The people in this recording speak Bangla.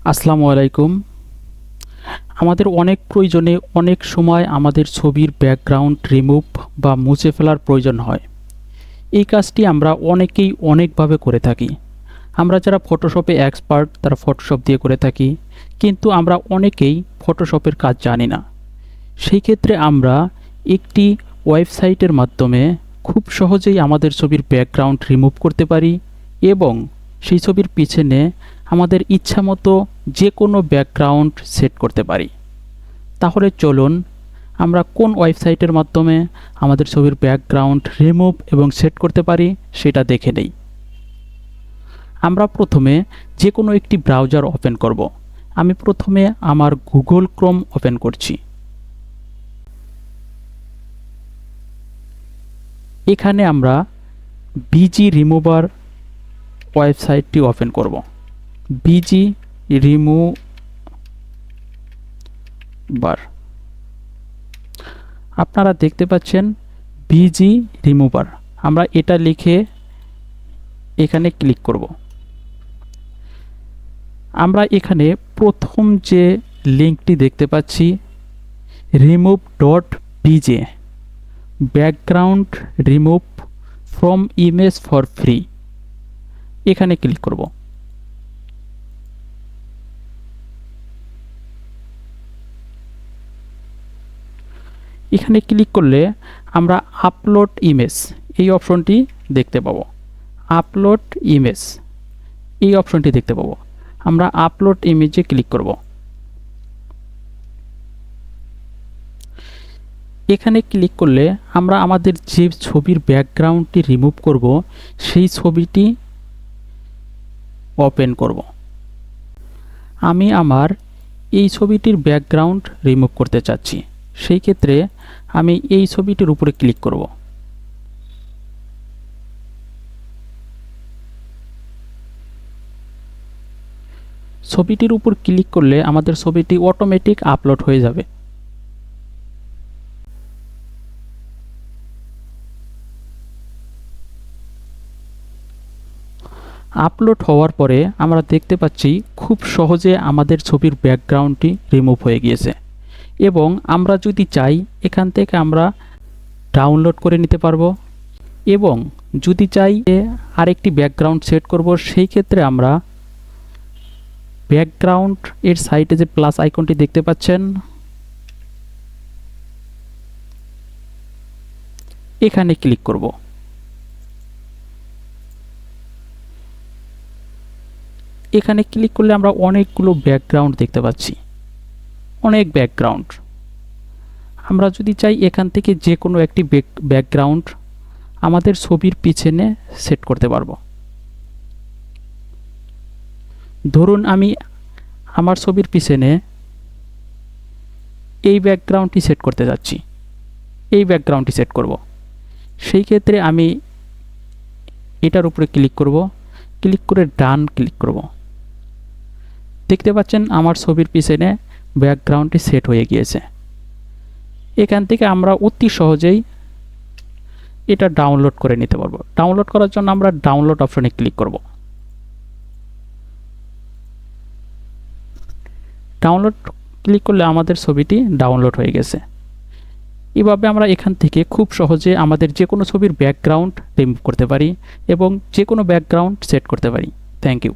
আসসালামু আলাইকুম। আমাদের অনেক প্রয়োজনে অনেক সময় আমাদের ছবির ব্যাকগ্রাউন্ড রিমুভ বা মুছে ফেলার প্রয়োজন হয়। এই কাজটি আমরা অনেকেই অনেকভাবে করে থাকি। আমরা যারা ফটোশপে এক্সপার্ট তারা ফটোশপ দিয়ে করে থাকি, কিন্তু আমরা অনেকেই ফটোশপের কাজ জানি না। সেই ক্ষেত্রে আমরা একটি ওয়েবসাইটের মাধ্যমে খুব সহজেই আমাদের ছবির ব্যাকগ্রাউন্ড রিমুভ করতে পারি এবং সেই ছবির পিছনে আমাদের ইচ্ছামতো যে কোনো ব্যাকগ্রাউন্ড সেট করতে পারি। তাহলে চলুন আমরা কোন ওয়েবসাইটের মাধ্যমে আমাদের ছবির ব্যাকগ্রাউন্ড রিমুভ এবং সেট করতে পারি সেটা দেখে নেই। আমরা প্রথমে যে কোনো একটি ব্রাউজার ওপেন করব। আমি প্রথমে আমার গুগল ক্রোম ওপেন করছি। এখানে আমরা বিজি রিমুভার ওয়েবসাইটটি ওপেন করব। বিজি রিমুভার, আপনারা দেখতে পাচ্ছেন বিজি রিমুভার। আমরা এটা লিখে এখানে ক্লিক করব। আমরা এখানে প্রথম যে লিঙ্কটি দেখতে পাচ্ছি remove.bj, background remove from image for free, এখানে ক্লিক করব। এখানে ক্লিক করলে আমরা আপলোড ইমেজ এই অপশনটি দেখতে পাবো। আপলোড ইমেজ এই অপশনটি দেখতে পাবো। আমরা আপলোড ইমেজে ক্লিক করব। এখানে ক্লিক করলে আমরা আমাদের যে ছবির ব্যাকগ্রাউন্ডটি রিমুভ করব সেই ছবিটি ওপেন করব। আমি আমার এই ছবিটির ব্যাকগ্রাউন্ড রিমুভ করতে চাচ্ছি, সেই ক্ষেত্রে আমি এই ছবিটির উপরে ক্লিক করব। ছবিটির উপর ক্লিক করলে আমাদের ছবিটি অটোমেটিক আপলোড হয়ে যাবে। আপলোড হওয়ার পরে আমরা দেখতে পাচ্ছি খুব সহজে আমাদের ছবির ব্যাকগ্রাউন্ডটি রিমুভ হয়ে গিয়েছে এবং আমরা যদি চাই এখান থেকে আমরা ডাউনলোড করে নিতে পারবো এবং যদি চাই আরেকটি ব্যাকগ্রাউন্ড সেট করব সেই ক্ষেত্রে আমরা ব্যাকগ্রাউন্ড এর সাইডে যে প্লাস আইকনটি দেখতে পাচ্ছেন এখানে ক্লিক করব। এখানে ক্লিক করলে আমরা অনেকগুলো ব্যাকগ্রাউন্ড দেখতে পাচ্ছি, অনেক ব্যাকগ্রাউন্ড। আমরা যদি চাই এখান থেকে যে কোনো একটি ব্যাকগ্রাউন্ড আমাদের ছবির পিছনে সেট করতে পারবো। ধরুন আমি আমার ছবির পিছনে এই ব্যাকগ্রাউন্ডটি সেট করতে যাচ্ছি, এই ব্যাকগ্রাউন্ডটি সেট করব। সেই ক্ষেত্রে আমি এটার উপরে ক্লিক করব, ক্লিক করে ডান ক্লিক করব। দেখতে পাচ্ছেন আমার ছবির পিছনে ব্যাকগ্রাউন্ডটি সেট হয়ে গিয়েছে। এখান থেকে আমরা অতি সহজেই এটা ডাউনলোড করে নিতে পারবো। ডাউনলোড করার জন্য আমরা ডাউনলোড অপশনে ক্লিক করব। ডাউনলোড ক্লিক করলে আমাদের ছবিটি ডাউনলোড হয়ে গেছে। এভাবে আমরা এখান থেকে খুব সহজে আমাদের যে কোনো ছবির ব্যাকগ্রাউন্ড রিমুভ করতে পারি এবং যে কোনো ব্যাকগ্রাউন্ড সেট করতে পারি। Thank you.